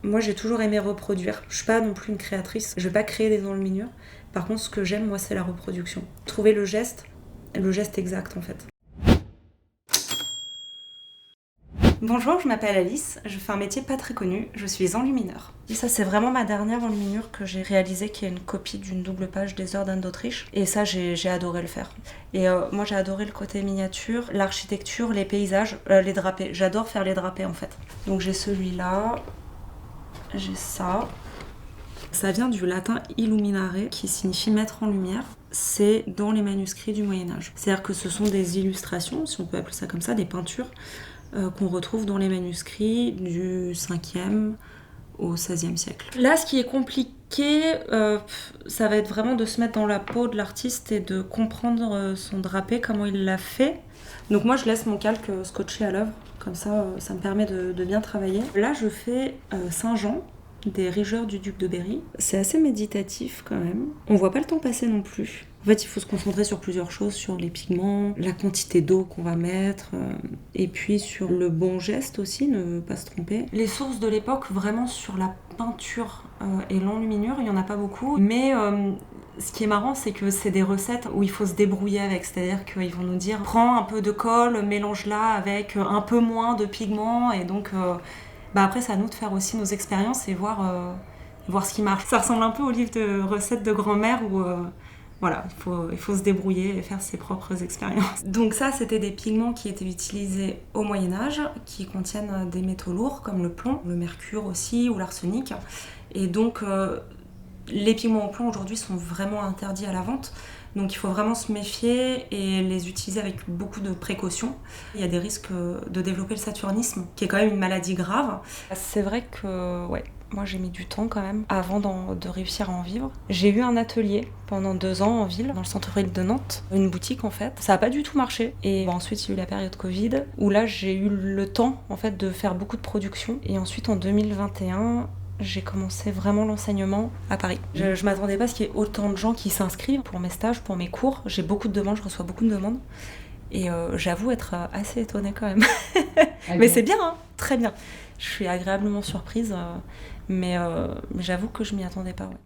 Moi, j'ai toujours aimé reproduire. Je suis pas non plus une créatrice. Je vais pas créer des enluminures. Par contre, ce que j'aime, moi, c'est la reproduction. Trouver le geste exact, en fait. Bonjour, je m'appelle Alice. Je fais un métier pas très connu. Je suis enlumineur. Et ça, c'est vraiment ma dernière enluminure que j'ai réalisée, qui est une copie d'une double page des Heures d'Anne d'Autriche. Et ça, j'ai adoré le faire. Et moi, j'ai adoré le côté miniature, l'architecture, les paysages, les drapés. J'adore faire les drapés, en fait. Donc, j'ai celui-là. J'ai ça. Ça vient du latin illuminare, qui signifie mettre en lumière. C'est dans les manuscrits du Moyen-Âge. C'est-à-dire que ce sont des illustrations, si on peut appeler ça comme ça, des peintures qu'on retrouve dans les manuscrits du 5e au 16e siècle. Là, ce qui est compliqué, ça va être vraiment de se mettre dans la peau de l'artiste et de comprendre son drapé, comment il l'a fait. Donc moi, je laisse mon calque scotché à l'œuvre, comme ça, ça me permet de bien travailler. Là, je fais Saint-Jean, des Rigeurs du duc de Berry. C'est assez méditatif quand même. On voit pas le temps passer non plus. En fait, il faut se concentrer sur plusieurs choses, sur les pigments, la quantité d'eau qu'on va mettre, et puis sur le bon geste aussi, ne pas se tromper. Les sources de l'époque, vraiment sur la peinture et l'enluminure, il n'y en a pas beaucoup, mais ce qui est marrant, c'est que c'est des recettes où il faut se débrouiller avec, c'est-à-dire qu'ils vont nous dire « prends un peu de colle, mélange-la avec un peu moins de pigments », et donc après, c'est à nous de faire aussi nos expériences et voir ce qui marche. Ça ressemble un peu au livre de recettes de grand-mère où voilà, il faut se débrouiller et faire ses propres expériences. Donc ça, c'était des pigments qui étaient utilisés au Moyen-Âge, qui contiennent des métaux lourds comme le plomb, le mercure aussi ou l'arsenic. Et donc, les pigments au plomb aujourd'hui sont vraiment interdits à la vente. Donc il faut vraiment se méfier et les utiliser avec beaucoup de précautions. Il y a des risques de développer le saturnisme, qui est quand même une maladie grave. C'est vrai que, moi j'ai mis du temps quand même avant de réussir à en vivre. J'ai eu un atelier pendant 2 ans en ville, dans le centre-ville de Nantes, une boutique en fait. Ça n'a pas du tout marché. Et ensuite il y a eu la période Covid, où là j'ai eu le temps en fait de faire beaucoup de production. Et ensuite en 2021, j'ai commencé vraiment l'enseignement à Paris. Je m'attendais pas à ce qu'il y ait autant de gens qui s'inscrivent pour mes stages, pour mes cours. J'ai beaucoup de demandes, je reçois beaucoup de demandes. Et j'avoue être assez étonnée quand même. Mais c'est bien, hein, très bien. Je suis agréablement surprise, mais j'avoue que je m'y attendais pas. Ouais.